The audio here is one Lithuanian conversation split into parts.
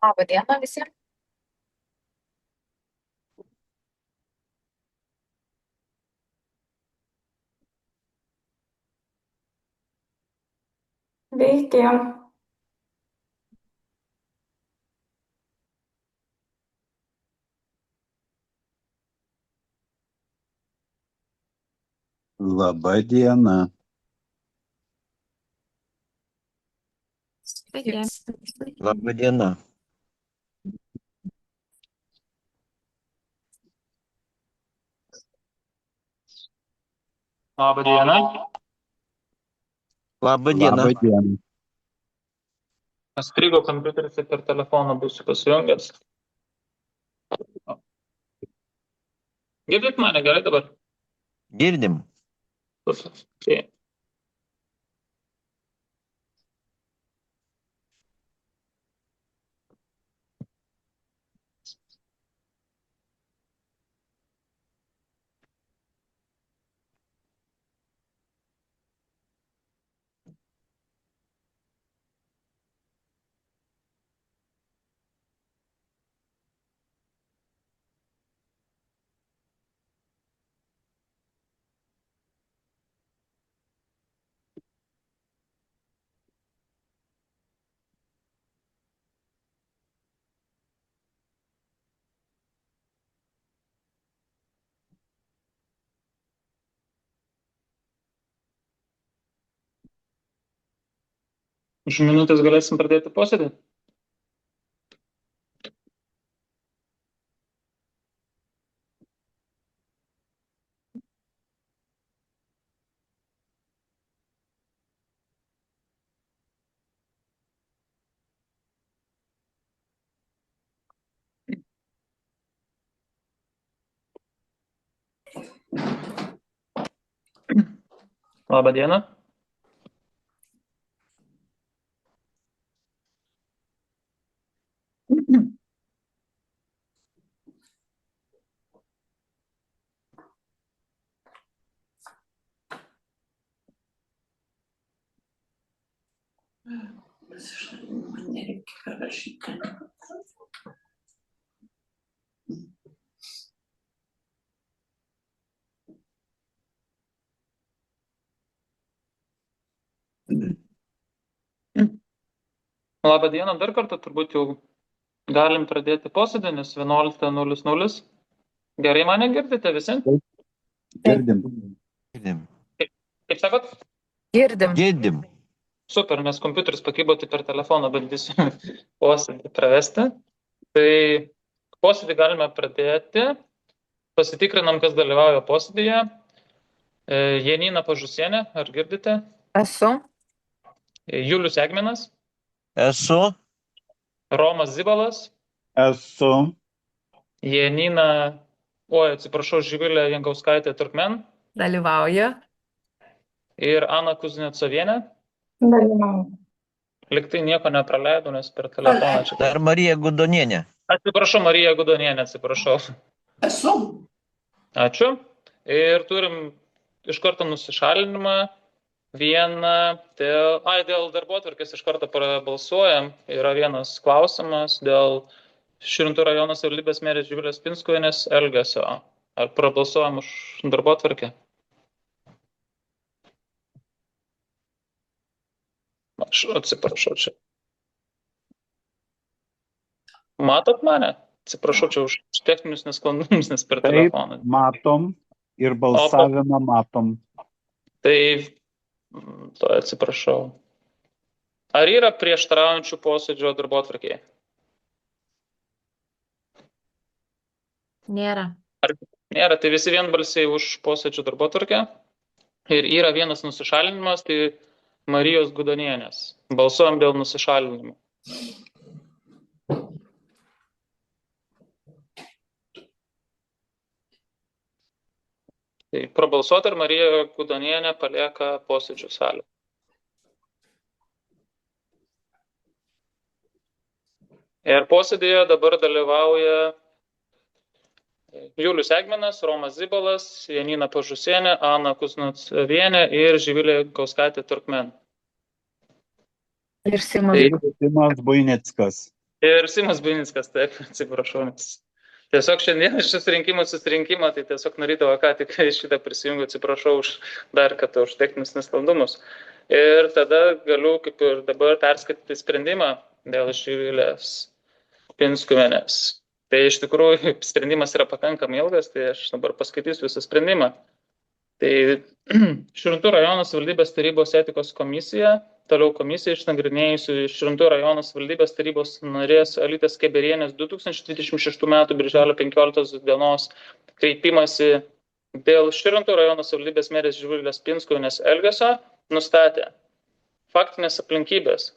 Labą dieną visiems. Sveiki. Laba diena. Sveiki. Labą dieną. Labą dieną. Labą dieną. Laba diena. Strigo kompiuteris ir per telefoną būsiu pasijungęs. Girdit mane gerai dabar? Girdim. Okay. Už minutės galėsim pradėti posėdį? Labą dieną. Nereikia rašyti. Labą dieną dar kartą, turbūt jau galim pradėti posėdį, nes 11:00. Gerai mane girdite visi? Girdim. Girdim. Kaip sakot? Girdim. Girdim. Super, nes kompiuteris pakibo, tai per telefoną bandysiu posėdį pravesti. Tai posėdį galime pradėti. Pasitikrinam, kas dalyvauja posėdyje. Janina Pažusienė, ar girdite? Esu. Julius Egminas, Esu. Romas Zibalas, Esu. Janina, atsiprašau, Živilė Jankauskaitė Turkmen Dalyvauju. ir Ana Kuznecovienė. Dalyvauju. Liktai nieko nepraleidau, nes per telefoną čia. Dar Marija Gudonienė. Atsiprašau, Marija Gudonienė, atsiprašau. Esu. Ačiū. Ir turim iš karto nusišalinimą. Dėl darbotvarkės iš karto prabalsuojam. Yra vienas klausimas dėl Širvintų rajono savivaldybės merės Živilės Pinskuvienės elgesio. Ar prabalsuojam už darbotvarkę? Aš atsiprašau čia. Matot mane? Atsiprašau čia už techninius nesklandumus, nes per Taip, telefoną. matom ir balsavimą matom. Tai to atsiprašau. Ar yra prieštaraujančių posėdžio darbotvarkėje? Nėra. Nėra, tai visi vienbalsiai už posėdžio darbotvarkę. Ir yra vienas nusišalinimas, tai Marijos Gudonienės. Balsuojam dėl nusišalinimo. Tai prabalsuoti, ar Marija Gudonienė palieka posėdžių salę. Ir posėdėje dabar dalyvauja Julius Egminas, Romas Zibalas, Janina Pažusienė, Ana Kuznecovienė ir Živilė Jankauskaitė Turkmen. Ir Simas. Simas Buinickas. Ir Simas Buinickas, taip, atsiprašau, nes tiesiog šiandien iš susirinkimo, tai tiesiog norėdavo ką tik šitą prisijungti, atsiprašau už dar kartą už techninius nesklandumus. Ir tada galiu kaip ir dabar perskaityti sprendimą dėl Živilės Pinskuvienės. Tai iš tikrųjų sprendimas yra pakankamai ilgas, tai aš dabar paskaitysiu visą sprendimą. Tai Širvintų rajono savivaldybės tarybos etikos komisija, toliau komisija išnagrinėjusi Širvintų rajono savivaldybės tarybos narės Alytės Keberienės 2026 m. birželio 15 dienos kreipimasi dėl Širvintų rajono savivaldybės merės Živilės Pinskuvienės elgesio nustatė faktinės aplinkybės.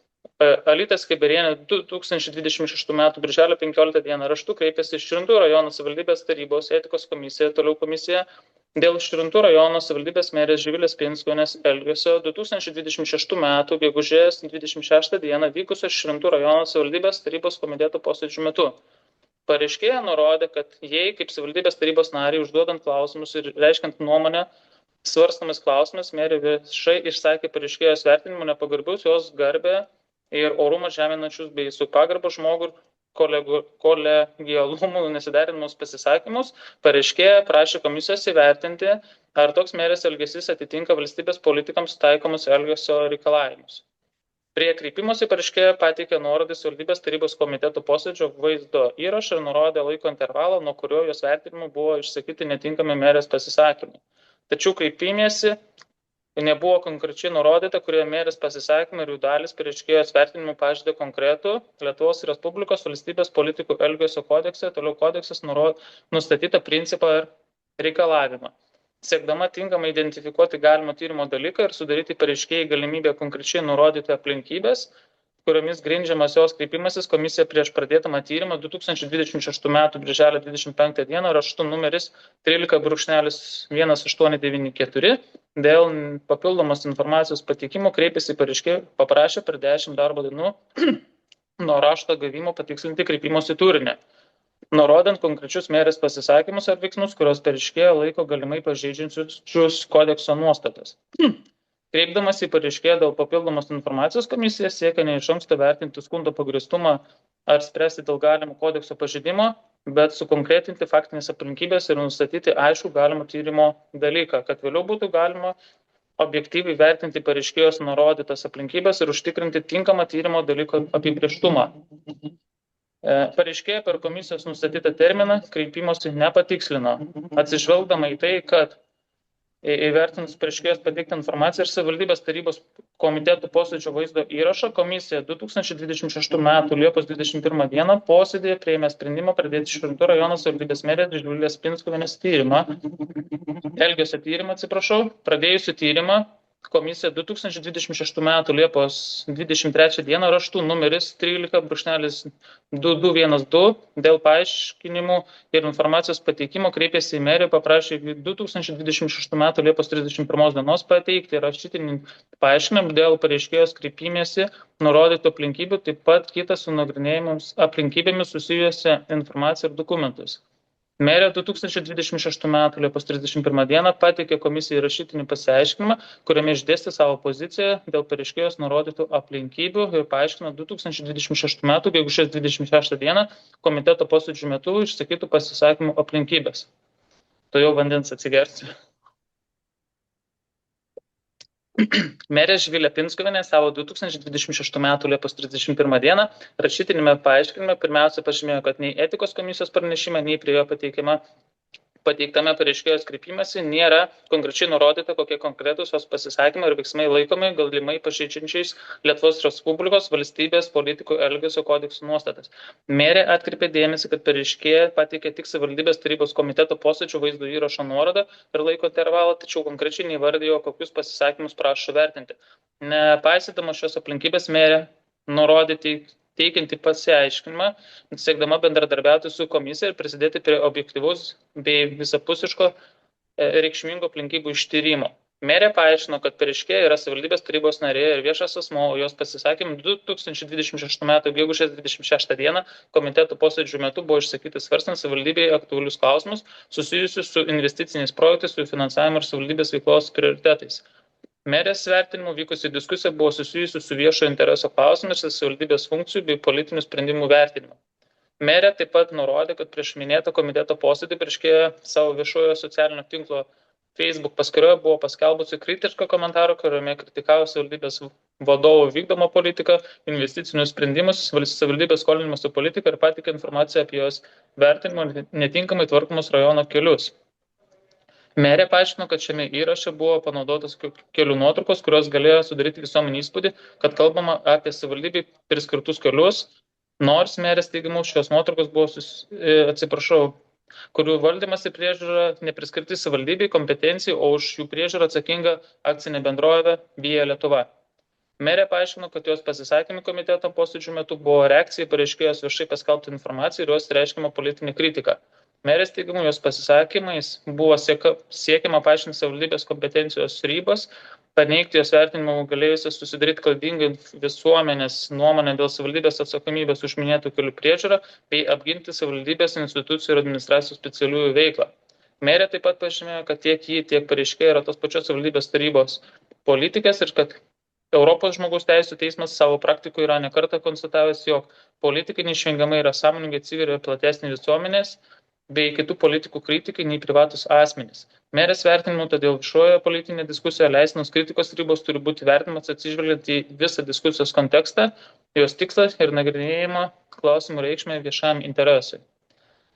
Alytės Keberienė 2026 m. birželio 15 d. raštu kreipėsi Širvintų rajono savivaldybės tarybos etikos komisija, toliau komisija dėl Širvintų rajono savivaldybės merės Živilės Pinskuvienės elgesio 2026 m. gegužės 26 d. vykusio Širvintų rajono savivaldybės tarybos komiteto posėdžių metu. Pareiškėja nurodė, kad jei kaip savivaldybės tarybos nariai užduodant klausimus ir reiškiant nuomonę svarstamas klausimas, merė viešai išsakė pareiškėjos vertinimu nepagarbius jos garbę ir orumą žeminančius bei su pagarba žmogų kolegialumų nesiderinimus pasisakymus, pareiškėja prašė komisijos įvertinti, ar toks merės elgesys atitinka valstybės politikams taikomus elgesio reikalavimus. Prie kreipimosi pareiškėja pateikė nuorodą savivaldybės tarybos komiteto posėdžio vaizdo įrašą ir nurodė laiko intervalą, nuo kurio jos vertinimu buvo išsakyti netinkami merės pasisakymai. Tačiau kreipimėsi nebuvo konkrečiai nurodyta, kurie merės pasisakymai ir jų dalis pareiškėjos vertinimu pažeidė konkretų Lietuvos Respublikos valstybės politikų elgesio kodekse, toliau kodeksas nustatytą principą ir reikalavimą. Siekdama tinkamai identifikuoti galimo tyrimo dalyką ir sudaryti pareiškėjai galimybę konkrečiai nurodyti aplinkybės, kuriomis grindžiamas jos kreipimasis, komisija prieš pradėtamą tyrimą 2026 m. birželio 25 d. raštu numeris 13.1894 dėl papildomos informacijos pateikimo kreipėsi pareiškėjai, paprašė per 10 darbo dienų nuo rašto gavimo patikslinti kreipimosi turinį, nurodant konkrečius merės pasisakymus ar veiksmus, kurios pareiškėja laiko galimai pažeidžiančius kodekso nuostatas. Kreipdamas į pareiškėją dėl papildomos informacijos, komisija siekia ne iš anksto vertinti skundo pagrįstumą ar spręsti dėl galimo kodekso pažeidimo, bet sukonkretinti faktinės aplinkybės ir nustatyti aišku galimo tyrimo dalyką, kad vėliau būtų galima objektyviai vertinti pareiškėjos nurodytas aplinkybės ir užtikrinti tinkamą tyrimo dalyko apibrėžtumą. Pareiškėja per komisijos nustatytą terminą kreipimosi nepatikslino, atsižvelgdama į tai, kad įvertinus pareiškėjos pateiktą informaciją ir savivaldybės tarybos komitetų posėdžio vaizdo įrašą, komisija 2026 m. Liepos 21 d. posėdėje priėmė sprendimą pradėti Širvintų rajono savivaldybės merės Živilės Pinskuvienės elgesio tyrimą, pradėjusi tyrimą. Komisija 2026 m. Liepos 23 d. raštu numeris 13.2212 dėl paaiškinimų ir informacijos pateikimo kreipėsi į merę, paprašė 2026 m. Liepos 31 dienos pateikti rašytinį paaiškinimą dėl pareiškėjos kreipimėsi nurodytų aplinkybių, taip pat kitas su nagrinėjimus aplinkybėmis susijusią informaciją ir dokumentus. Merė 2026 m. Liepos 31 d. pateikė komisijai rašytinį pasiaiškinimą, kuriame išdėstė savo poziciją dėl pareiškėjos nurodytų aplinkybių ir paaiškino 2026 m. gegužės 26 d. komiteto posėdžių metu išsakytų pasisakymų aplinkybės. To jau vandens atsigersiu. Merė Živilė Pinskuvienė savo 2026 m. Liepos 31 d. rašytinėme paaiškinime pirmiausia pažymėjo, kad nei etikos komisijos pranešime, nei prie jo pateiktame pareiškėjos kreipimąsi nėra konkrečiai nurodyta, kokie konkretūs jos pasisakymai ir veiksmai laikomi galimai pažeidžiančiais Lietuvos Respublikos valstybės politikų elgesio kodeksų nuostatas. Merė atkreipė dėmesį, kad pareiškėja pateikė tik savivaldybės tarybos komiteto posėdžių vaizdo įrašo nuorodą ir laiko intervalą, tačiau konkrečiai neįvardijo, kokius pasisakymus prašo vertinti. Nepaisydama šios aplinkybės merė nurodyti teikianti pasiaiškinimą, siekdama bendradarbiauti su komisija ir prisidėti prie objektyvaus bei visapusiško reikšmingo aplinkybių ištyrimo. Merė paaiškino, kad pareiškėja yra savivaldybės tarybos narė ir viešas asmuo, o jos pasisakymai 2026 m. gegužės 26 d. komiteto posėdžių metu buvo išsakyti svarstant savivaldybėje aktualius klausimus susijusius su investiciniais projektais, su finansavimu ir savivaldybės veiklos prioritetais. Merės vertinimu vykusi diskusija buvo susijusi su viešo intereso klausimais ir savivaldybės funkcijų bei politinių sprendimų vertinimu. Merė taip pat nurodė, kad prieš minėtą komiteto posėdį pareiškėja savo viešojo socialinio tinklo Facebook paskyroje buvo paskelbusi kritišką komentarą, kuriame kritikavo savivaldybės vadovų vykdomą politiką, investicinius sprendimus, savivaldybės skolinimosi politiką ir pateikė informaciją apie jos vertinimą netinkamai tvarkomus rajono kelius. Merė paaiškino, kad šiame įraše buvo panaudotas kelių nuotraukos, kurios galėjo sudaryti visuomenį įspūdį, kad kalbama apie savivaldybei priskirtus kelius, nors merės teigimu šios nuotraukos buvo, kurių valdymas ir priežiūra nepriskirti savivaldybei kompetencijai, o už jų priežiūrą atsakinga akcinė bendrovė Via Lietuva. Merė paaiškino, kad jos pasisakymai komiteto posėdžių metu buvo reakcija į pareiškėjos viešai paskelbtą informaciją ir jos reiškiamą politinę kritiką. Merės teigimu, jos pasisakymais buvo siekiama paaiškinti savivaldybės kompetencijos ribas, paneigti jos vertinimą galėjusias susidaryti klaidingą visuomenės nuomonę dėl savivaldybės atsakomybės už minėtų kelių priežiūrą bei apginti savivaldybės institucijų ir administracijos specialiųjų veiklą. Merė taip pat pažymėjo, kad tiek ji, tiek pareiškėja yra tos pačios savivaldybės tarybos politikės ir kad Europos žmogaus teisų teismas savo praktikoje yra nekartą konstatavęs, jog politikai neišvengiamai yra sąmoningai atsiveria platesnį visuomenės bei kitų politikų kritikai nei privatus asmenys. Merės vertinimu, todėl viešoje politinė diskusija leistinos kritikos ribos turi būti vertinamas atsižvelgiant į visą diskusijos kontekstą, jos tikslą ir nagrinėjimo klausimų reikšmę viešam interesui.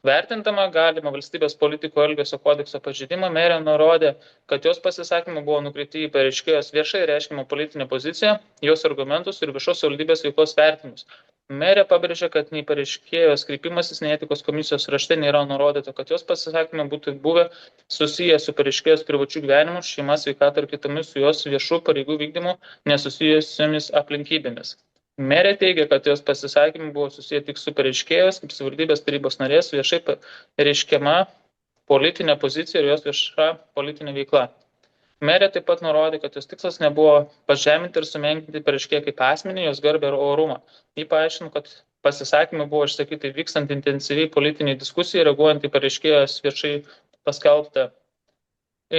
Vertintama galima valstybės politikų elgesio kodekso pažeidimą, merė nurodė, kad jos pasisakymai buvo nukreipti į pareiškėjos viešai reiškiamą politinę poziciją, jos argumentus ir viešos savivaldybės veiklos vertinimus. Merė pabrėžė, kad nei pareiškėjos kreipimasis, nei etikos komisijos rašte nėra nurodyta, kad jos pasisakymai būtų buvę susiję su pareiškėjos privačių gyvenimu, šeima, sveikata ir kitomis su jos viešų pareigų vykdymu nesusijusiomis aplinkybėmis. Merė teigia, kad jos pasisakymai buvo susiję tik su pareiškėjos, kaip savivaldybės tarybos narės viešai reiškiama politinė pozicija ir jos vieša politinė veikla. Merė taip pat nurodė, kad jos tikslas nebuvo pažeminti ir sumenkinti pareiškėją kaip asmenį, jos garbę ir orumą. Ji paaiškino, kad pasisakymai buvo išsakyti vykstant intensyviai politiniai diskusijai, reaguojant į pareiškėjos viešai paskelbtą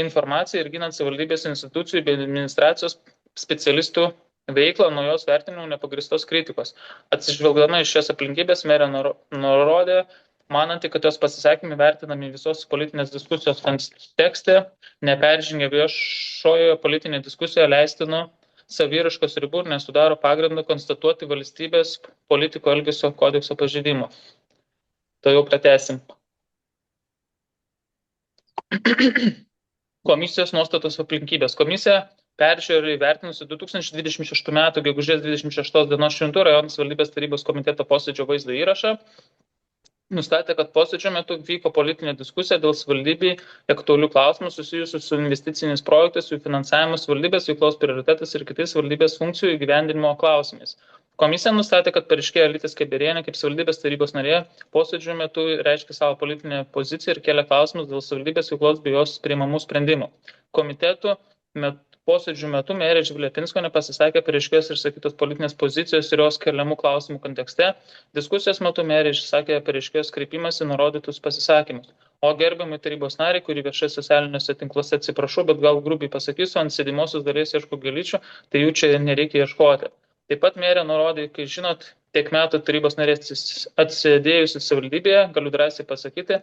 informaciją ir ginant savivaldybės institucijų bei administracijos specialistų veiklą nuo jos vertinimų nepagristos kritikos. Atsižvelgdama iš šias aplinkybės, merė nurodė, mananti, kad jos pasisakymai vertinami visos politinės diskusijos kontekste neperžengia viešojoje politinėje diskusijoje leistinų saviraiškos ribų ir nesudaro pagrindo konstatuoti valstybės politikų elgesio kodekso pažeidimo. To jau pratęsim. Komisijos nuostatos aplinkybės. Komisija peržiūrėjo įvertinusi 2026 m. gegužės 26 dienos Širvintų rajono savivaldybės tarybos komiteto posėdžio vaizdo įrašą. Nustatė, kad posėdžio metu vyko politinė diskusija dėl savivaldybei aktualių klausimų susijusių su investiciniais projektais, jų finansavimu, savivaldybės veiklos prioritetais ir kitais savivaldybės funkcijų įgyvendinimo klausimais. Komisija nustatė, kad pareiškėja Alytė Skeberienė kaip savivaldybės tarybos narė posėdžio metu reiškė savo politinę poziciją ir kėlė klausimus dėl savivaldybės veiklos bei jos priimamų sprendimų. Komitetų posėdžių metu merė Živilė Pinskuvienė pasisakė pareiškėjos išsakytos politinės pozicijos ir jos keliamų klausimų kontekste. Diskusijos metu merė išsakė pareiškėjos kreipimąsi nurodytus pasisakymus. O gerbiamai tarybos nariai, kuri viešai socialiniuose tinkluose atsiprašau, bet gal grubiai pasakysiu, ant sėdimosios dalies ieško gėlyčių, tai jų čia nereikia ieškoti. Taip pat merė nurodė, kai žinot, tiek metų tarybos narės atsėdėjusi savivaldybėje, galiu drąsiai pasakyti,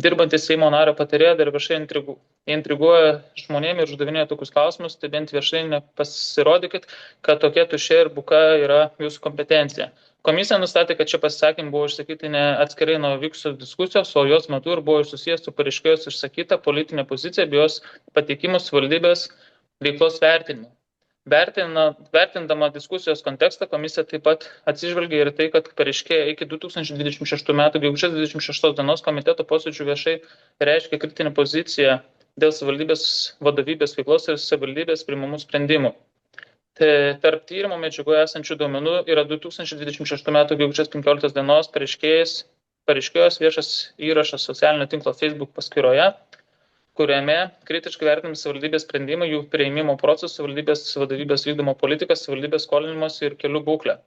dirbantis Seimo nario patarėja dar viešai intriguoja žmonėms ir uždavinėja tokius klausimus, tai bent viešai nepasirodykit, kad tokia tuščia ir buka yra jūsų kompetencija. Komisija nustatė, kad šie pasisakymai buvo išsakyti ne atskirai nuo vykusios diskusijos, o jos metu ir buvo susijęs su pareiškėjos išsakyta politinė pozicija bei jos pateikimus valdybės veiklos vertinimu. Vertindama diskusijos kontekstą, komisija taip pat atsižvelgia ir tai, kad pareiškėja iki 2026 m. gegužės 26 dienos komiteto posėdžių viešai reiškia kritinę poziciją dėl savivaldybės vadovybės veiklos ir savivaldybės priimamų sprendimų. Tarp tyrimo medžiagoje esančių duomenų yra 2026 m. gegužės 15 dienos pareiškėjos viešas įrašas socialinio tinklo Facebook paskyroje, kuriame kritiškai vertinami savivaldybės sprendimai, jų priėmimo procesų, savivaldybės vadovybės vykdomo politikas, savivaldybės skolinimosi ir kelių būklė.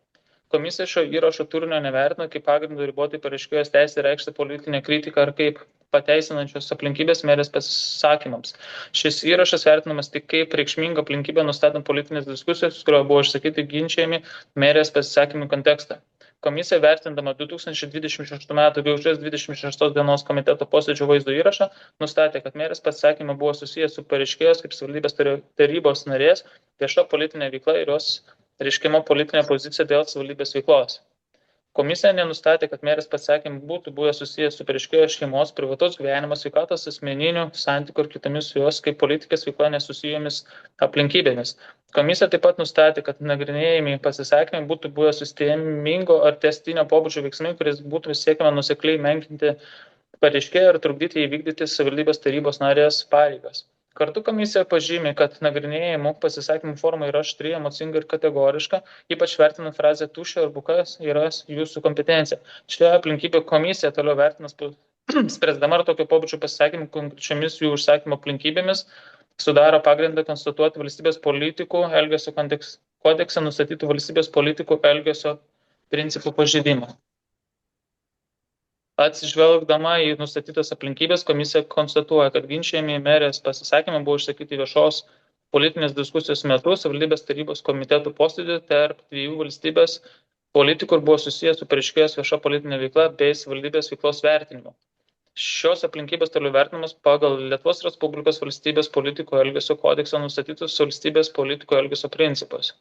Komisija šio įrašo turinio nevertina kaip pagrindo riboti pareiškėjos teisę reikšti politinę kritiką ar kaip pateisinančios aplinkybės merės pasisakymams. Šis įrašas vertinamas tik kaip reikšminga aplinkybė nustatant politinės diskusijos, kurio buvo išsakyti ginčiami merės pasisakymų kontekstą. Komisija vertindama 2026 m. gegužės 26 dienos komiteto posėdžio vaizdo įrašą nustatė, kad merės pasisakymai buvo susijęs su pareiškėjos kaip savivaldybės tarybos narės vieša politinė veikla ir jos reiškiama politinė pozicija dėl savivaldybės veiklos. Komisija nenustatė, kad merės pasisakymai būtų buvę susijęs su pareiškėjos šeimos, privatus gyvenimas, sveikatos, asmeninių santykių ir kitomis su jos kaip politikės veikla nesusijomis aplinkybėmis. Komisija taip pat nustatė, kad nagrinėjami pasisakymai būtų buvę sistemingo ar tęstinio pobūdžio veiksmai, kuris būtų siekiama nuosekliai menkinti pareiškėją ir trukdyti įvykdyti savivaldybės tarybos narės pareigas. Kartu komisija pažymi, kad nagrinėjimų pasisakymų forma yra aštri, emocinga ir kategoriška, ypač vertinant frazę tuščia ar bukas yra jūsų kompetencija. Šioje aplinkybė komisija toliau vertinas spręsdama ar tokio pobūdžio pasisakymų konkrečiomis jų užsakymo aplinkybėmis sudaro pagrindą konstatuoti valstybės politikų elgesio kodekse nustatytų valstybės politikų elgesio principų pažeidimą. Atsižvelgdama į nustatytas aplinkybės, komisija konstatuoja, kad ginčijami merės pasisakymai buvo išsakyti viešos politinės diskusijos metu savivaldybės tarybos komitetų posėdį tarp dviejų valstybės politikų ir buvo susijęs su pareiškėjos vieša politinė veikla bei savivaldybės veiklos vertinimu. Šios aplinkybės toliau vertinamas pagal Lietuvos Respublikos valstybės politikų elgesio kodeksą nustatytus valstybės politikų elgesio principus.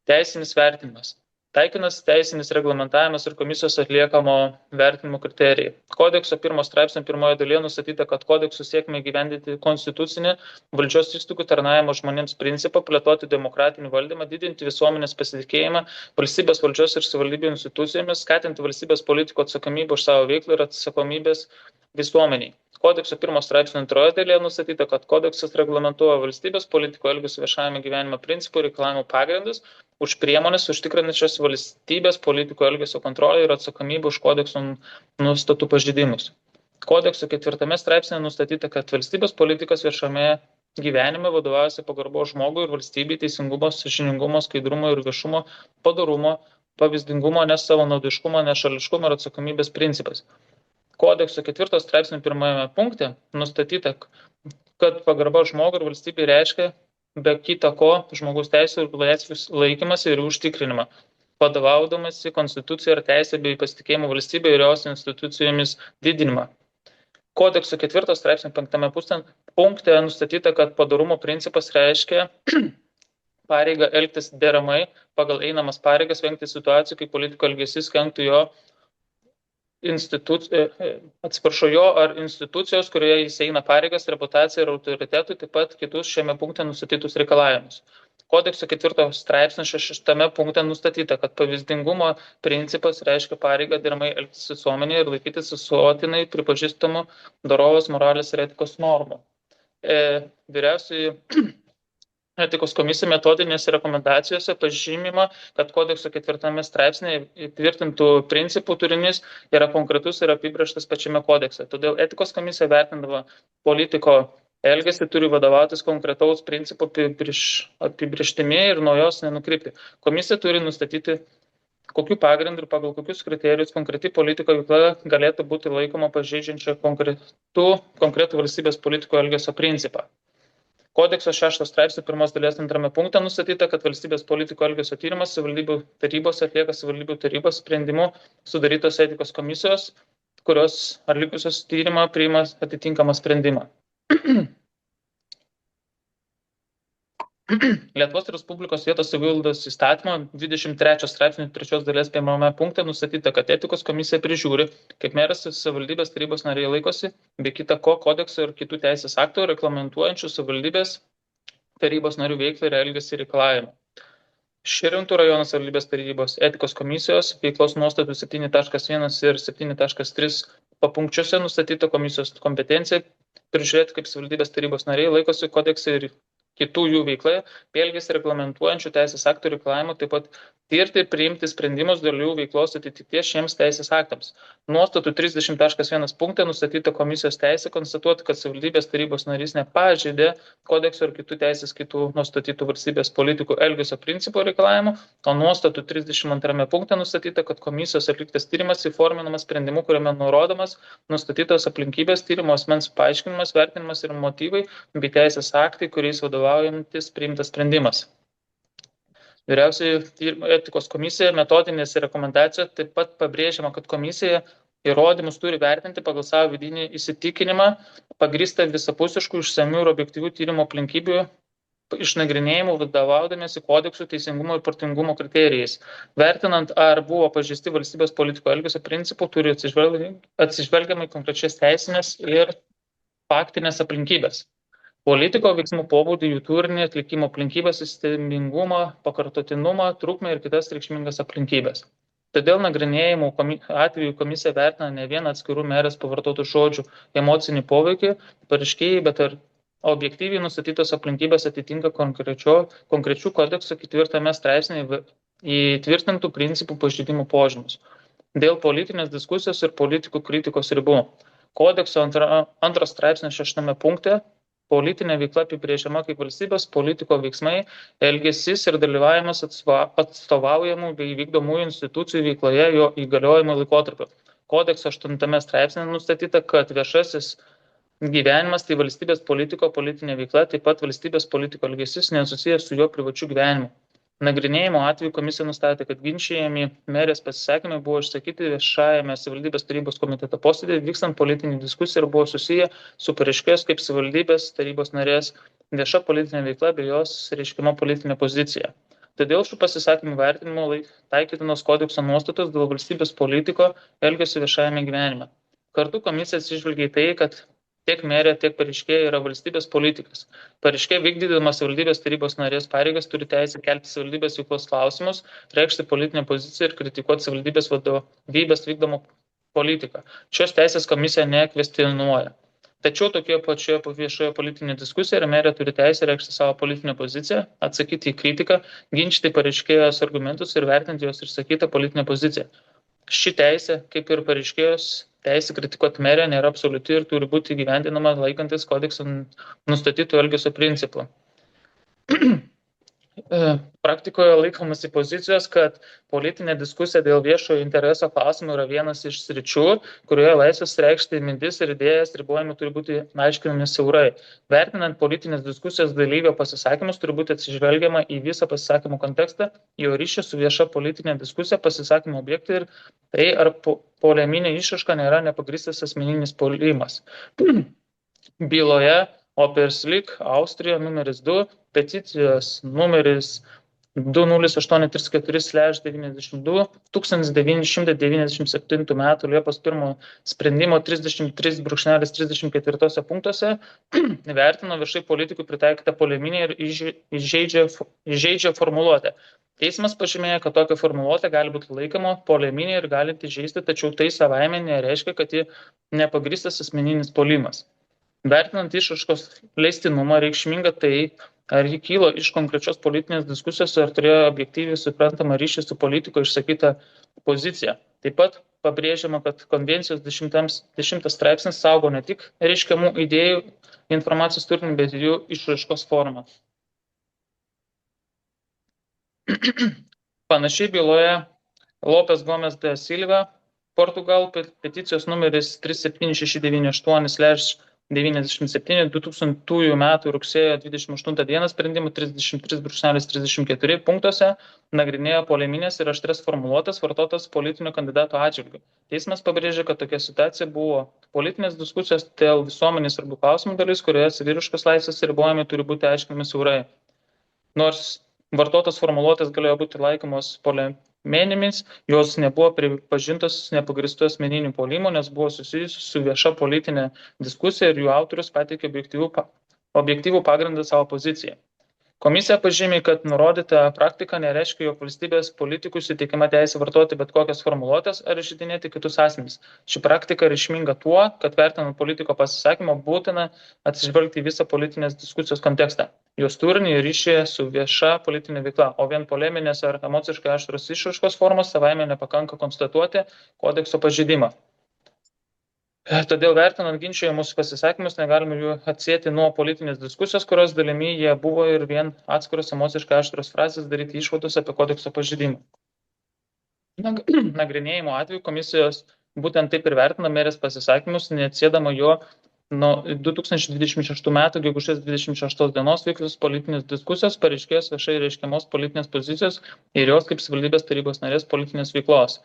Teisinis vertinimas. Taikinas teisinis reglamentavimas ir komisijos atliekamo vertinimo kriterijai. Kodekso 1 straipsnio 1 dalyje nustatyta, kad kodeksų siekime gyvendinti konstitucinį valdžios įstaigų tarnavimo žmonėms principą, plėtoti demokratinį valdymą, didinti visuomenės pasitikėjimą valstybės valdžios ir savivaldybių institucijomis, skatinti valstybės politikų atsakomybę už savo veiklą ir atsakomybės visuomeniai. Kodekso 1 straipsnio 2 dalyje nustatyta, kad kodeksas reglamentuoja valstybės politikų elgesio viešajame gyvenime principų ir reikalavimų pagrindus už priemonės užtikrinančias valstybės politikų elgesio kontrolę ir atsakomybę už kodekso nustatų pažeidimus. Kodekso 4 straipsnėje nustatyta, kad valstybės politikas viešame gyvenime vadovaujasi pagarbos žmogui ir valstybei, teisingumo, sąžiningumo, skaidrumo ir viešumo, padorumo, pavyzdingumo, nesavanaudiškumo, nešališkumo ir atsakomybės principas. Kodekso 4 straipsnio 1 punkte nustatyta, kad pagarba žmogui ir valstybei reiškia be kita ko žmogaus teisų ir laisvių laikymasi ir užtikrinimą, vadovaudamasi konstitucija ir teisė bei pasitikėjimo valstybė ir jos institucijomis didinimą. Kodekso 4 straipsnio 5 punkte nustatyta, kad padorumo principas reiškia pareigą elgtis deramai pagal einamas pareigas, vengti situacijų, kai politiko elgesys kenktų jo ar institucijos, kurioje jis eina pareigas, reputaciją ir autoritetui, taip pat kitus šiame punkte nustatytus reikalavimus. Kodekso 4 straipsnio 6 punkte nustatyta, kad pavyzdingumo principas reiškia pareigą deramai elgtis visuomenėje ir laikytis visuotinai pripažįstamų dorovės, moralės ir etikos normų. Vyriausioji etikos komisija metodinėse rekomendacijose pažymima, kad kodekso 4 straipsnėje įtvirtintų principų turinys yra konkretus ir apibrėžtas pačiame kodekse. Todėl etikos komisija vertindama politiko elgesį turi vadovautis konkretaus principo apibrėžtimi ir nuo jos nenukrypti. Komisija turi nustatyti, kokiu pagrindu ir pagal kokius kriterijus konkreti politiko veikla galėtų būti laikoma pažeidžiančia konkretų valstybės politiko elgesio principą. Kodekso 6 straipsnio 1 dalies 2 punkte nustatyta, kad valstybės politiko elgesio tyrimas savivaldybių tarybos atlieka savivaldybių tarybos sprendimu sudarytos etikos komisijos, kurios atlikusios tyrimą priima atitinkamą sprendimą. Lietuvos Respublikos vietos savivaldos įstatymo 23 straipsnio 3 dalies 1 punkte nustatyta, kad etikos komisija prižiūri, kaip meras savivaldybės tarybos nariai laikosi, be kita ko kodekso ir kitų teisės aktų reglamentuojančių savivaldybės tarybos narių veiklą ir elgesį reikalavimą. Širvintų rajono savivaldybės tarybos etikos komisijos veiklos nuostatų 7.1 ir 7.3 papunkčiuose nustatyta komisijos kompetencija prižiūrėti, kaip savivaldybės tarybos nariai laikosi kodekse ir kitų jų veikloje, elgesį reglamentuojančių teisės aktų reikalavimų, taip pat tirti ir priimti sprendimus dėl jų veiklos atitikties šiems teisės aktams. Nuostatų 30.1 punkte nustatyta komisijos teisė konstatuoti, kad savivaldybės tarybos narys nepažeidė kodekso ir kitų teisės kitų nustatytų valstybės politikų elgesio principų reikalavimų, o nuostatų 32 punkte nustatyta, kad komisijos atliktas tyrimas įforminamas sprendimu, kuriame nurodomas nustatytos aplinkybės, tyrimo asmens paaiškinimas, vertinimas ir motyvai bei teisės aktai, kuriais vadovaujantis priimtas sprendimas. Vyriausioji etikos komisija metodinėse rekomendacijose taip pat pabrėžiama, kad komisija įrodymus turi vertinti pagal savo vidinį įsitikinimą, pagrįstą visapusiškų, išsamių ir objektyvių tyrimo aplinkybių išnagrinėjimų vadovaudamiesi kodeksų teisingumo ir protingumo kriterijais. Vertinant, ar buvo pažeisti valstybės politiko elgesio principų, turi atsižvelgiamai konkrečias teisinės ir faktinės aplinkybės. Politiko veiksmų pobūdį, jų turinį, atlikimo aplinkybės, sistemingumą, pakartotinumą, trukmę ir kitas reikšmingas aplinkybės. Todėl nagrinėjimų atveju komisija vertina ne vieną atskirų merės pavartotų žodžių emocinį poveikį pareiškėjai, bet ir objektyviai nustatytos aplinkybės atitinka konkrečių kodekso 4 straipsnėje įtvirtintų principų pažeidimų požymius. Dėl politinės diskusijos ir politikų kritikos ribų. Kodekso 2 straipsnio 6 punkte politinė veikla apibrėžiama kaip valstybės politiko veiksmai, elgesys ir dalyvavimas atstovaujamų bei vykdomųjų institucijų veikloje jo įgaliojimo laikotarpiu. Kodekso 8 straipsnė nustatyta, kad viešasis gyvenimas tai valstybės politiko politinė veikla, taip pat valstybės politiko elgesys nesusijęs su jo privačiu gyvenimu. Nagrinėjimo atveju komisija nustatė, kad ginčijami merės pasisakymai buvo išsakyti viešajame savivaldybės tarybos komiteto posėdėje, vykstant politinį diskusiją ir buvo susiję su pareiškėjos kaip savivaldybės tarybos narės vieša politinė veikla bei jos reiškiama politinė pozicija. Todėl šių pasisakymų vertinimo taikytinos kodekso nuostatos dėl valstybės politiko elgesio viešajame gyvenime. Kartu komisija atsižvelgia į tai, kad tiek merė, tiek pareiškėja yra valstybės politikas. Pareiškėja vykdydamas savivaldybės tarybos narės pareigas turi teisę kelti savivaldybės veiklos klausimus, reikšti politinę poziciją ir kritikuoti savivaldybės vadovybės vykdomą politiką. Šios teisės komisija nekvestionuoja. Tačiau tokie pačioje viešoje politinėje diskusijoje merė turi teisę reikšti savo politinę poziciją, atsakyti į kritiką, ginčyti pareiškėjos argumentus ir vertinti jos išsakytą politinę poziciją. Ši teisė, kaip ir pareiškėjos teisė kritikuoti merę, nėra absoliuti ir turi būti įgyvendinama laikantis kodekso nustatytų elgesio principų. Praktikoje laikomasi pozicijos, kad politinė diskusija dėl viešojo intereso klausimų yra vienas iš sričių, kurioje laisvės reikšti mintis ir idėjas ribojimai turi būti aiškinami siaurai. Vertinant politinės diskusijos dalyvio pasisakymus, turi būti atsižvelgiama į visą pasisakymų kontekstą, jo ryšį su vieša politinė diskusija, pasisakymų objektai ir tai, ar poleminė išraiška nėra nepagrįstas asmeninis puolimas. Byloje Operslik, Austrija, numeris 2, peticijos numeris 20834/92 1997 m. Liepos 1 sprendimo 33.34 punktuose vertino viešai politikų pritaikytą poleminę ir įžeidžia formuluotę. Teismas pažymėjo, kad tokia formuluotė gali būti laikoma poleminė ir galinti žeisti, tačiau tai savaime nereiškia, kad ji nepagrįstas asmeninis puolimas. Vertinant išraiškos leistinumą reikšminga tai, ar ji kylo iš konkrečios politinės diskusijos, ar turėjo objektyviai suprantamą ryšį su politiko išsakytą poziciją. Taip pat pabrėžiama, kad konvencijos 10 straipsnis saugo ne tik reiškiamų idėjų informacijos turinį, bet ir jų išraiškos formą. Panašiai byloje Lopes Gomes de Silva, Portugal, peticijos numeris 37698/97 2000 metų rugsėjo 28 dieną sprendimų 33.34 punktuose nagrinėjo poleminės ir aštrias formuluotės vartotas politinio kandidato atžvilgiu. Teismas pabrėžė, kad tokia situacija buvo politinės diskusijos dėl visuomenės svarbių klausimų dalis, kurioje saviraiškos laisvės ribojimai turi būti aiškinami siaurai. Nors vartotos formuluotės galėjo būti laikomos poleminimis, jos nebuvo pripažintos nepagrįstų asmeninių puolimų, nes buvo susijusi su vieša politinė diskusija ir jų autorius pateikė objektyvų pagrindą savo poziciją. Komisija pažymi, kad nurodyta praktika nereiškia, jog valstybės politikų suteikiama teisė vartoti bet kokias formuluotės ar išžydinėti kitus asmenys. Ši praktika reikšminga tuo, kad vertinant politiko pasisakymą būtina atsižvelgti į visą politinės diskusijos kontekstą, jos turinį ir ryšį su vieša politinė veikla, o vien poleminės ar emociškai aštrus išraiškos formos savaime nepakanka konstatuoti kodekso pažeidimą. Todėl vertinant ginčiamus pasisakymus negalime jų atsieti nuo politinės diskusijos, kurios dalimi jie buvo ir vien atskiros emociškai aštros frazės daryti išvados apie kodekso pažeidimą. Nagrinėjimo atveju komisijos būtent taip ir vertina merės pasisakymus, neatsiedama jo nuo 2026 metų gegužės 26 dienos vykusios politinės diskusijos pareiškėjos viešai reiškiamos politinės pozicijos ir jos kaip savivaldybės tarybos narės politinės veiklos.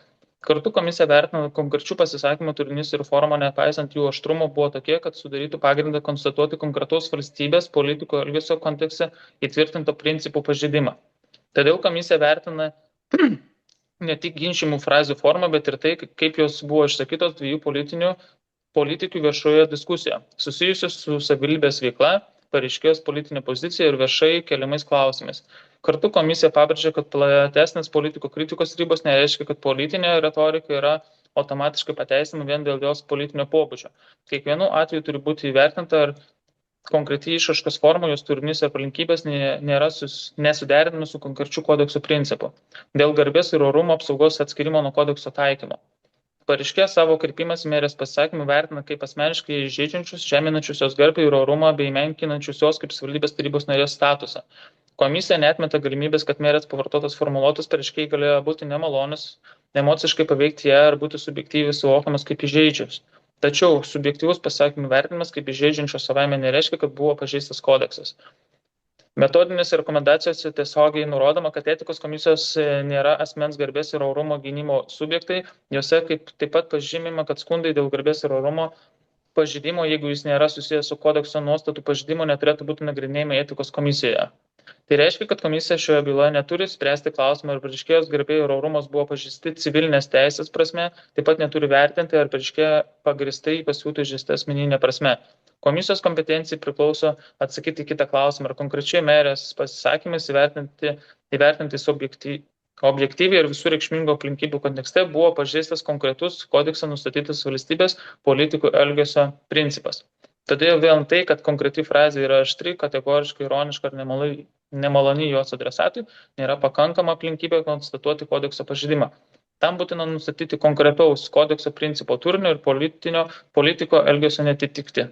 Kartu komisija vertina konkrečių pasisakymų turinys ir forma, nepaisant jų aštrumo, buvo tokie, kad sudarytų pagrindą konstatuoti konkretaus valstybės politiko elgesio kontekste įtvirtinto principų pažeidimą. Todėl komisija vertina ne tik ginčimų frazių formą, bet ir tai, kaip jos buvo išsakytos dviejų politikų viešoje diskusijoje, susijusios su savivaldybės veikla, pareiškėjos politinė pozicija ir viešai keliamais klausimais. Kartu komisija pabrėžė, kad platesnės politikų kritikos ribos nereiškia, kad politinė retorika yra automatiškai pateisinama vien dėl jos politinio pobūdžio. Kiekvienu atveju turi būti įvertinta, ar konkretiai išraiškos forma, jos turinys ir aplinkybės nėra nesuderinami su konkrečiu kodekso principu. Dėl garbės ir orumo apsaugos atskirimo nuo kodekso taikymo. Pareiškėjas savo kreipimąsi merės pasisakymų vertina kaip asmeniškai įžeidžiančius, žeminančius jos garbę ir orumą bei menkinančius jos kaip savivaldybės tarybos narės statusą. Komisija neatmeta galimybės, kad merės pavartotos formuluotos pareiškėjai galėjo būti nemalonus, emociškai paveikti ją ar būti subjektyviai suvokiamas kaip įžeidžius. Tačiau subjektyvus pasisakymų vertinimas kaip įžeidžiančios savaime nereiškia, kad buvo pažeistas kodeksas. Metodinėse rekomendacijose tiesiogiai nurodoma, kad etikos komisijos nėra asmens garbės ir orumo gynimo subjektai. Jose taip pat pažymima, kad skundai dėl garbės ir orumo pažeidimo, jeigu jis nėra susijęs su kodekso nuostatų pažeidimu, neturėtų būti nagrinėjami etikos komisijoje. Tai reiškia, kad komisija šioje byloje neturi spręsti klausimą, ar pareiškėjos garbė ir orumas buvo pažeisti civilinės teisės prasme, taip pat neturi vertinti, ar pareiškėja pagrįstai pasiūtų įžeista asmeninė prasme. Komisijos kompetencijai priklauso atsakyti kitą klausimą, ar konkrečiai merės pasisakymais įvertinti objektyviai ir visų reikšmingų aplinkybių kontekste buvo pažeistas konkretus kodekse nustatytas valstybės politikų elgesio principas. Todėl vien tai, kad konkreti frazė yra aštri, kategoriškai ironiška ar nemaloni jos adresatui, nėra pakankama aplinkybė konstatuoti kodekso pažeidimą. Tam būtina nustatyti konkretaus kodekso principo turinio ir politiko elgesio netitikti.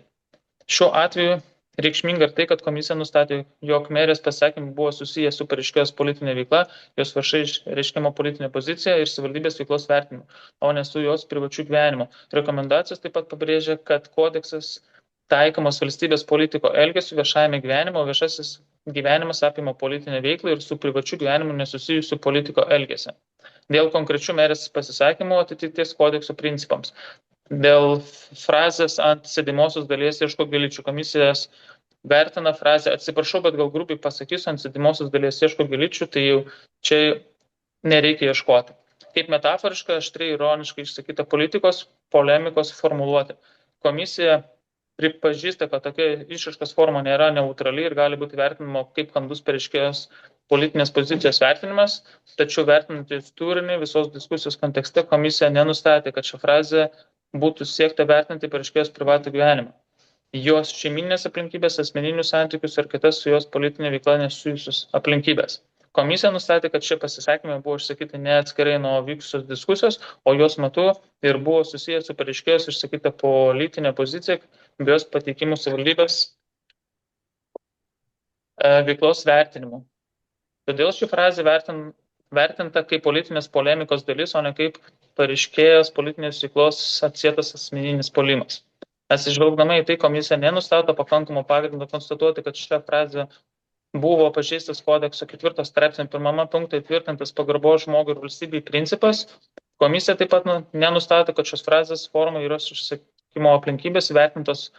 Šiuo atveju reikšminga ir tai, kad komisija nustatė, jog merės pasisakymai buvo susiję su pareiškėjos politinė veikla, jos viešai reiškiama politinė pozicija ir savivaldybės veiklos vertinimu, o ne su jos privačiu gyvenimu. Rekomendacijos taip pat pabrėžia, kad kodeksas taikomas valstybės politiko elgesiu viešajame gyvenime, o viešasis gyvenimas apima politinę veiklą ir su privačiu gyvenimu nesusijusiu politiko elgesį. Dėl konkrečių merės pasisakymų atitikties kodekso principams. Dėl frazės ant sėdimosios dalies ieško gėlyčių komisijos vertina frazę atsiprašau, bet gal grubiai pasakysiu ant sėdimosios dalies ieško gėlyčių, tai jau čia nereikia ieškoti. Kaip metaforiška, aštriai ironiškai išsakyta politikos polemikos formuluotė. Komisija pripažįsta, kad tokia išraiškos forma nėra neutrali ir gali būti vertinama kaip kandus pareiškėjos politinės pozicijos vertinimas, tačiau vertinant turinį visos diskusijos kontekste komisija nenustatė, kad šią frazę būtų siekta vertinti pareiškėjos privatų gyvenimą, jos šeiminės aplinkybės, asmeninius santykius ar kitas su jos politinė veikla nesusijusios aplinkybės. Komisija nustatė, kad šie pasisakymai buvo išsakyti ne atskirai nuo vykusios diskusijos, o jos metu ir buvo susijęs su pareiškėjos išsakyta politinė pozicija bei jos pateikimų savivaldybės veiklos vertinimu. Todėl ši frazė vertinta kaip politinės polemikos dalis, o ne kaip pareiškėjos politinės veiklos atsietas asmeninis puolimas. Atsižvelgdama į tai, komisija nenustato pakankamo pagrindo konstatuoti, kad šią frazę buvo pažeistas kodekso 4 straipsnio 1 punkte įtvirtintas pagarbos žmogui ir valstybei principas. Komisija taip pat nenustato, kad šios frazės forma ir jos išsakymo aplinkybės įvertintos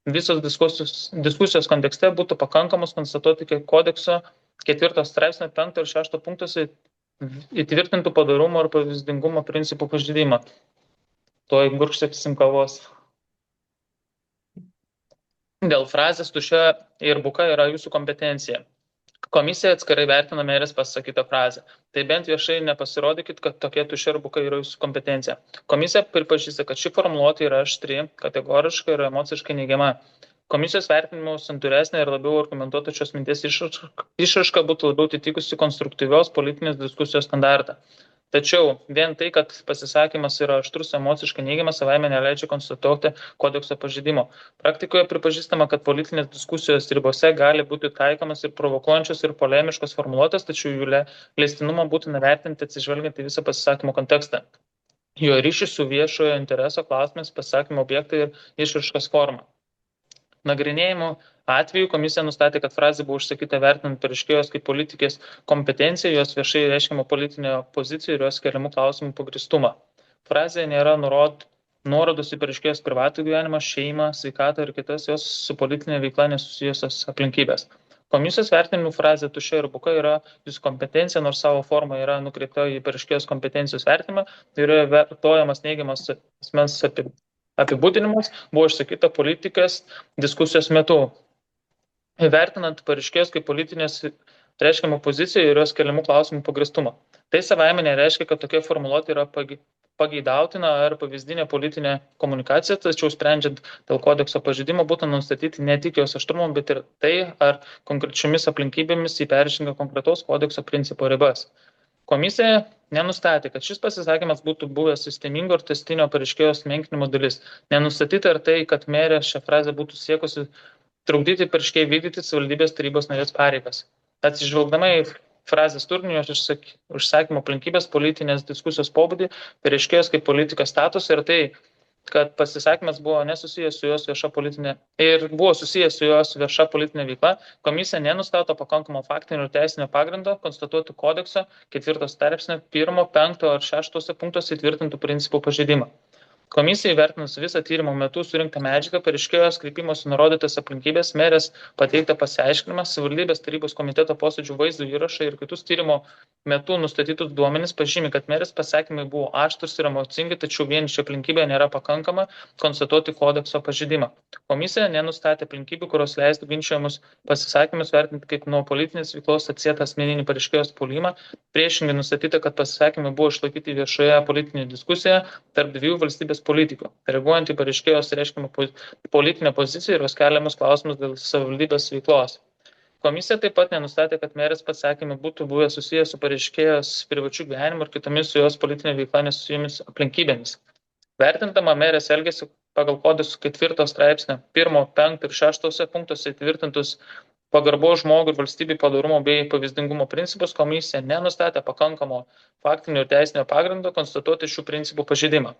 visos diskusijos kontekste būtų pakankamos konstatuoti, kad kodekso 4 straipsnio 5 ir 6 punktuose įtvirtintų padarumo ir pavyzdingumo principų pažeidimą. Tuoj gurkštėsim kavos. Dėl frazės tuščia ir buka yra jūsų kompetencija. Komisija atskirai vertina merės pasakytą frazę. Tai bent viešai nepasirodykit, kad tokie tuščia ir buka yra jūsų kompetencija. Komisija pripažįsta, kad ši formuluotė yra aštri, kategoriška ir emociškai neigiama. Komisijos vertinimo santūresnė ir labiau argumentuota šios minties išraiška būtų labiau atitikusi konstruktyvios politinės diskusijos standartą. Tačiau vien tai, kad pasisakymas yra aštrus emociškai neigiamas, savaime neleidžia konstatuoti kodekso pažeidimo. Praktikoje pripažįstama, kad politinės diskusijos ribose gali būti taikomas ir provokuojančios ir polemiškos formuluotės, tačiau jų leistinumą būtina vertinti atsižvelgiant į visą pasisakymo kontekstą. Jo ryšį su viešojo intereso klausimais, pasisakymo objektai ir išraiškos forma. Nagrinėjimų atveju komisija nustatė, kad frazė buvo užsakyta vertinant pareiškėjos kaip politikės kompetenciją, jos viešai reiškiamą politinę poziciją ir jos keliamų klausimų pagristumą. Frazėje nėra nuorodos į pareiškėjos privatų gyvenimą, šeimą, sveikatą ir kitas jos su politinė veikla nesusijusios aplinkybės. Komisijos vertinimų frazė tuščia ir buka yra jūsų kompetencija, nors savo forma yra nukreipta į pareiškėjos kompetencijos vertinimą, tai yra vartojamas neigiamas asmens apibūdinimas, buvo išsakyta politikės diskusijos metu. Vertinant pareiškėjos kaip politinės reiškiamą poziciją ir jos keliamų klausimų pagristumą. Tai savaime nereiškia, kad tokia formuluotė yra pageidautina ar pavyzdinė politinė komunikacija, tačiau sprendžiant dėl kodekso pažeidimo būtina nustatyti ne tik jos aštrumą, bet ir tai, ar konkrečiomis aplinkybėmis jį peržengia konkretaus kodekso principo ribas. Komisija nenustatė, kad šis pasisakymas būtų buvęs sistemingo ir tęstinio pareiškėjos menkinimo dalis. Nenustatyta ir tai, kad merė šią frazę būtų siekusi trukdyti pareiškėjai vykdyti savivaldybės tarybos narės pareigas. Atsižvelgdama į frazės turinį, jos užsakymo aplinkybės, politinės diskusijos pobūdį, pareiškėjos kaip politikos statusą ir tai, kad pasisakymas buvo nesusijęs su jos vieša politinė vieša politinė veikla, komisija nenustato pakankamo faktinio ir teisinio pagrindo konstatuoti kodekso 4 straipsnio 1, 5 ar 6 punktuose įtvirtintų principų pažeidimą. Komisijai vertinus visą tyrimo metu surinktą medžiagą, pareiškėjos kreipimosi nurodytas aplinkybės, merės pateiktą pasiaiškinimą, savivaldybės tarybos komiteto posėdžių vaizdo įrašai ir kitus tyrimo metu nustatytus duomenis pažymi, kad merės pasakymai buvo aštrūs ir emocingi, tačiau vien ši aplinkybė nėra pakankama konstatuoti kodekso pažeidimą. Komisija nenustatė aplinkybių, kurios leistų ginčiamus pasisakymus vertinti kaip nuo politinės veiklos atsietą asmeninį pareiškėjos puolimą. Priešingai nustatyta, kad pasisakymai buvo išlaikyti viešoje politinėje diskusijoje tarp dviejų valstybės politikų, reaguojant į pareiškėjos reiškiamą politinę poziciją ir jos keliamus klausimus dėl savivaldybės veiklos. Komisija taip pat nenustatė, kad merės pasakymai būtų buvę susijęs su pareiškėjos privačių gyvenimu ir kitomis su jos politinė veikla nesusijomis aplinkybėmis. Vertindama merės elgesį pagal kodekso 4 straipsnio 1, 5 ir 6 punktuose įtvirtintus pagarbos žmogui ir valstybei padarumo bei pavyzdingumo principus, komisija nenustatė pakankamo faktinio ir teisinio pagrindo konstatuoti šių principų pažeidimą.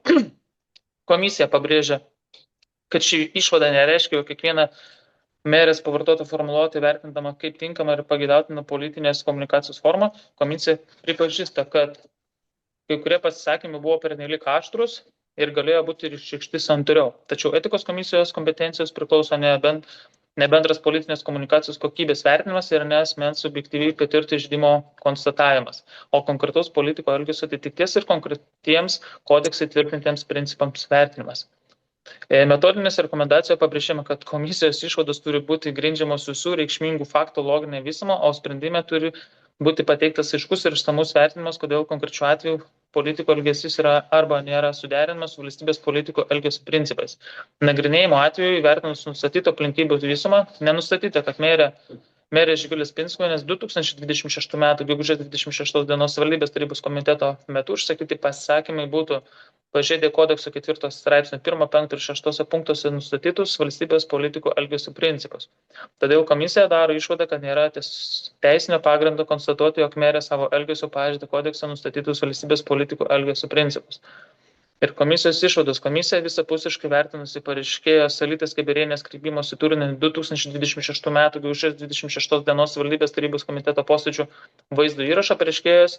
Komisija pabrėžia, kad ši išvada nereiškia, jog kiekviena merės pavartota formuluotė vertindama kaip tinkama ir pageidautina politinės komunikacijos forma. Komisija pripažįsta, kad kai kurie pasisakymai buvo pernelyg aštrūs ir galėjo būti ir išreikšti santūriau. Tačiau etikos komisijos kompetencijos priklauso ne bendras politinės komunikacijos kokybės vertinimas ir ne asmens subjektyviai patirti žaidimo konstatavimas, o konkretaus politiko elgesio atitikties ir konkretiems kodeksai tvirtintiems principams vertinimas. Metodinėse rekomendacijoje pabrėžiama, kad komisijos išvados turi būti grindžiamos visų reikšmingų faktų loginė visuma, o sprendime turi būti pateiktas aiškus ir išsamus vertinimas, kodėl konkrečiu atveju politiko elgesys yra arba nėra suderinamas su valstybės politiko elgesio principais. Nagrinėjimo atveju įvertinus nustatyto aplinkybių visumą, nenustatyta, kad merė Živilės Pinskuvienės 2026 m. gegužės 26 dienos savivaldybės tarybos komiteto metu užsakyti pasisakymai būtų pažeidę kodekso 4 straipsnio 1, 5 ir 6 punktuose nustatytus valstybės politikų elgesio principus. Todėl komisija daro išvadą, kad nėra teisinio pagrindo konstatuoti, jog merė savo elgesio pažeidė kodekso nustatytus valstybės politikų elgesio principus. Ir komisijos išvados komisija visapusiškai vertinusi pareiškėjos Salytės Keberienės kreipimosi turinį 2026 m. gegužės 26 dienos savivaldybės tarybos komiteto posėdžių vaizdo įrašą pareiškėjos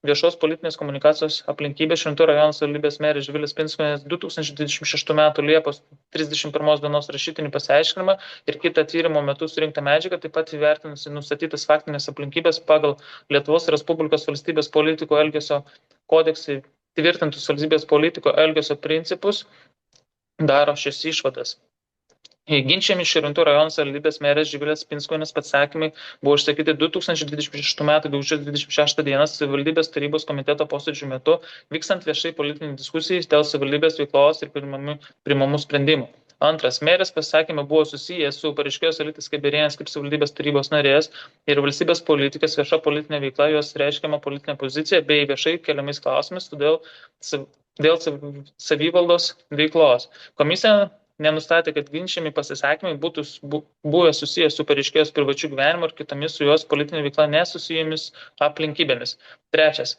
viešos politinės komunikacijos aplinkybės Šventų rajono savivaldybės merės Živilės Pinskuvienės 2026 m. Liepos 31 dienos rašytinį pasiaiškinimą ir kitą tyrimo metu surinktą medžiagą, taip pat įvertinusi nustatytas faktinės aplinkybės pagal Lietuvos Respublikos valstybės politikų elgesio kodeksai tvirtintus valstybės politiko elgesio principus, daro šias išvadas. Ginčiami Širvintų rajono savivaldybės merės Živilės Pinskuvienės pasakymai buvo išsakyti 2026 m. gegužės 26 d. savivaldybės tarybos komiteto posėdžių metu, vykstant viešai politiniai diskusijai dėl savivaldybės veiklos ir priimamų sprendimų. Antras, merės pasakymai buvo susijęs su pareiškėjos Alitos Keiberienės kaip savivaldybės tarybos narės ir valstybės politikės vieša politinė veikla, jos reiškiama politinė pozicija bei viešai keliamais klausimais, todėl dėl savivaldos veiklos. Komisija nenustatė, kad ginčiami pasisakymai būtų buvę susijęs su pareiškėjos privačių gyvenimu ir kitomis su jos politinė veikla nesusijomis aplinkybėmis. Trečias.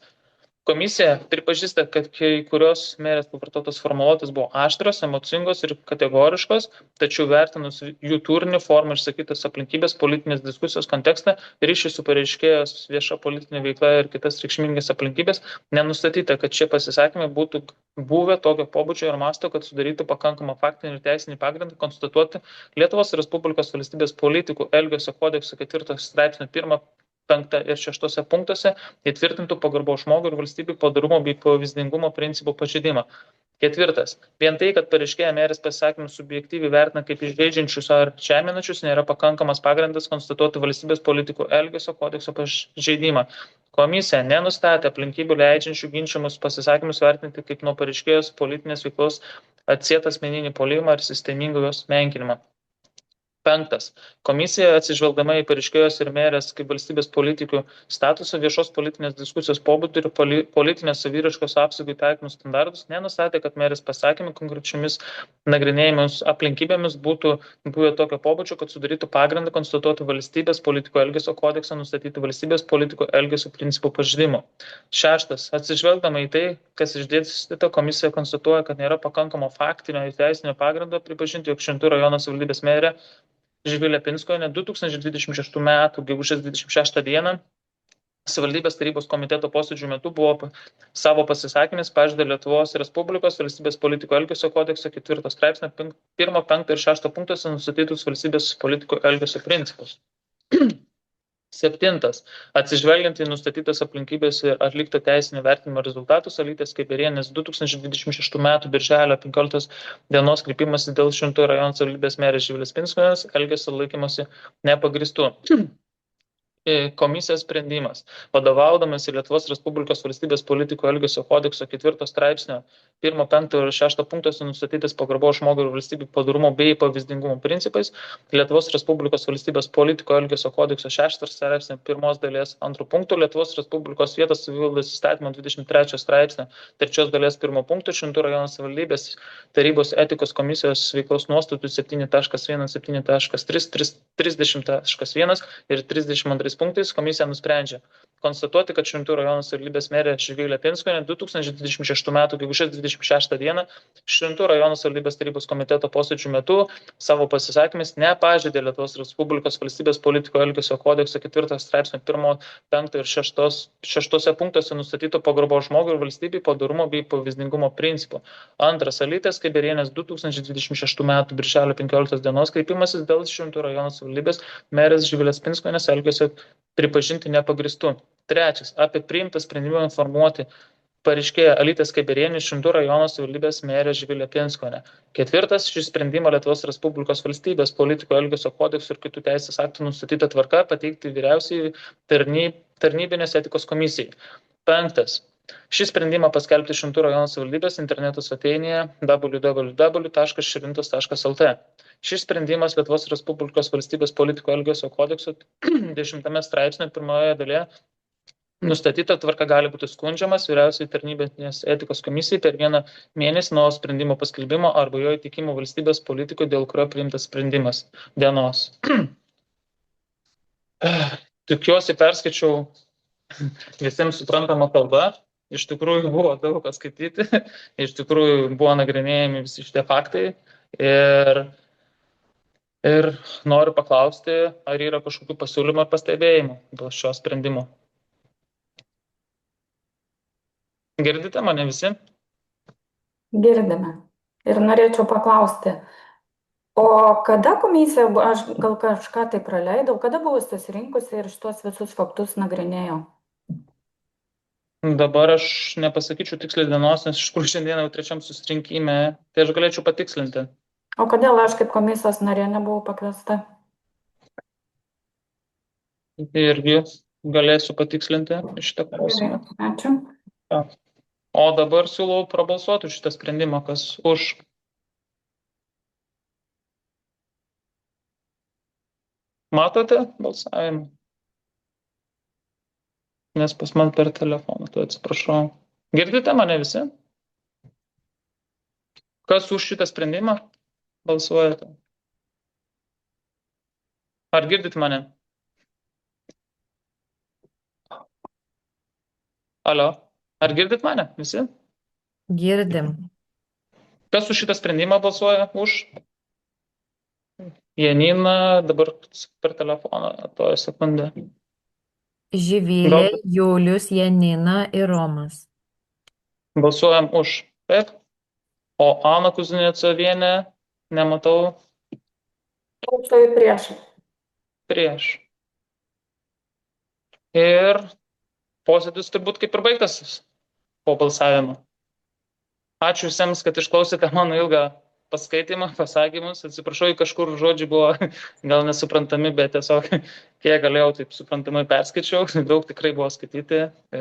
Komisija pripažįsta, kad kai kurios merės pavartotos formuluotės buvo aštrios, emocingos ir kategoriškos, tačiau vertinus jų turinį, formą, išsakytas aplinkybės, politinės diskusijos kontekstą, ryšį su pareiškėjos vieša politinė veikla ir kitas reikšmingas aplinkybės, nenustatyta, kad šie pasisakymai būtų buvę tokio pobūdžio ir masto, kad sudarytų pakankamą faktinį ir teisinį pagrindą konstatuoti Lietuvos Respublikos valstybės politikų Elgesio kodekso 4 straipsnio 1, 5 ir 6 punktuose įtvirtintų pagarbos žmogui ir valstybei padarumo bei pavyzdingumo principų pažeidimą. Ketvirtas. Vien tai, kad pareiškėja merės pasisakymus subjektyviai vertina kaip išžeidžiančius ar žeminančius, nėra pakankamas pagrindas konstatuoti valstybės politikų Elgesio kodekso pažeidimą. Komisija nenustatė aplinkybių leidžiančių ginčiamus pasisakymus vertinti kaip nuo pareiškėjos politinės veiklos atsietą asmeninį puolimą ar sistemingą jos menkinimą. Penktas. Komisija atsižvelgdama į pareiškėjos ir merės kaip valstybės politikų statusą, viešos politinės diskusijos pobūdį ir politinės saviraiškos apsaugai taikomus standartus nenustatė, kad merės pasakymai konkrečiomis nagrinėjimus aplinkybėmis būtų buvę tokio pobūdžio, kad sudarytų pagrindą konstatuoti valstybės politikų elgesio kodeksą, nustatyti valstybės politikų elgesio principų pažeidimo. Šeštas. Atsižvelgdama į tai, kas išdėstyta, komisija konstatuoja, kad nėra pakankamo faktinio ir teisinio pagrindo pripažinti, jog Širvintų rajono savivaldybės merė Živilė Pinskuvienė 2026 m. gegužės 26 d. savivaldybės tarybos komiteto posėdžių metu buvo savo pasisakymais pažeidė Lietuvos Respublikos valstybės politikų elgesio kodekso 4 straipsnio 1, 5 ir 6 punktuose nustatytus valstybės politikų elgesio principus. Septintas. Atsižvelgiant į nustatytas aplinkybės ir atlikto teisinio vertinimo rezultatus, Alitos Keiberienės 2026 m. birželio 15 dienos kreipimąsi dėl Širvintų rajono savivaldybės merės Živilės Pinskuvienės elgesio laikymosi nepagristų. Komisijos sprendimas. Vadovaudamas į Lietuvos Respublikos valstybės politikų elgesio kodekso 4 straipsnio 1, 5 ir 6 punktuose nustatytas pagarbos žmogui ir valstybei padarumo bei pavyzdingumo principais, Lietuvos Respublikos valstybės politikų elgesio kodekso 6 straipsnio 1 dalies 2 punktų, Lietuvos Respublikos vietos savivaldos įstatymo 23 straipsnio 3 dalies 1 punktų, Širvintų rajono savivaldybės tarybos etikos komisijos veiklos nuostatų 7.1, 7.3, 30.1 ir 32 punktais komisija nusprendžia konstatuoti, kad Širvintų rajono savivaldybės merė Živilė Pinskuvienė 2026 m. gegužės 26 d. Širvintų rajono savivaldybės tarybos komiteto posėdžių metu savo pasisakymais nepažeidė Lietuvos Respublikos valstybės politikų elgesio kodekso 4 straipsnio 1, 5 ir 6 punktuose nustatyto pagarbos žmogui ir valstybei padarumo bei pavyzdingumo principų. Antras. Alitos Keiberienės 2026 m. birželio 15 dienos kreipimasis dėl Širvintų rajono savivaldybės merės Živilės Pinskuvienės elgesio pripažinti nepagristų. Trečias. Apie priimtą sprendimą informuoti pareiškėja Alitos Keiberienės Širvintų rajono savivaldybės merė Živilė Pinskuvienė. Ketvirtas. Šį sprendimą Lietuvos Respublikos valstybės politikų elgesio kodekso ir kitų teisės aktų nustatyta tvarka pateikti vyriausiai tarnybinės etikos komisijai. Penktas. Šį sprendimą paskelbti Širvintų rajono savivaldybės interneto svetainėje www.širvintos.lt. Šis sprendimas Lietuvos Respublikos valstybės politikų elgesio kodekso 10 straipsnio 1 dalyje nustatyta tvarka gali būti skundžiamas vyriausiai tarnybinės etikos komisijai per 1 mėnesį nuo sprendimo paskelbimo arba jo įteikimo valstybės politikų, dėl kurio priimtas sprendimas dienos. Tikiuosi perskaičiau visiems suprantama kalba. Iš tikrųjų buvo daug ką skaityti, iš tikrųjų buvo nagrinėjami visi šitie faktai ir noriu paklausti, ar yra kažkokių pasiūlymų ar pastebėjimų dėl šio sprendimo. Girdite mane visi? Girdime. Ir norėčiau paklausti, o kada komisija, aš gal kažką tai praleidau, kada buvo susirinkusi ir šitos visus faktus nagrinėjo? Dabar aš nepasakyčiau tiksliai dienos, nes iš kur šiandien jau trečiam susirinkime, tai aš galėčiau patikslinti. O kodėl aš kaip komisijos narė nebuvau pakviesta? Irgi galėsiu patikslinti šitą klausimą. Gerai, ačiū. O dabar siūlau prabalsuoti už šitą sprendimą, kas už. Matote balsavimą? Nes pas man per telefoną, tu atsiprašau. Girdite mane visi? Kas už šitą sprendimą balsuojate? Ar girdit mane? Alio, ar girdit mane visi? Girdim. Kas už šitą sprendimą balsuoja už? Janina, dabar per telefoną, to sekundę. Živilė, Julius, Janina ir Romas. Balsuojam už. Taip. O Ana Kuznecovienė, nematau, Tai prieš. prieš. Ir posėdis turbūt kaip ir baigtas po balsavimo. Ačiū visiems, kad išklausėte mano ilgą paskaitimą, pasakymus. Atsiprašau, kažkur žodžiai buvo gal nesuprantami, bet tiesiog kiek galėjau, taip suprantamai perskaičiau. Daug tikrai buvo skaityti.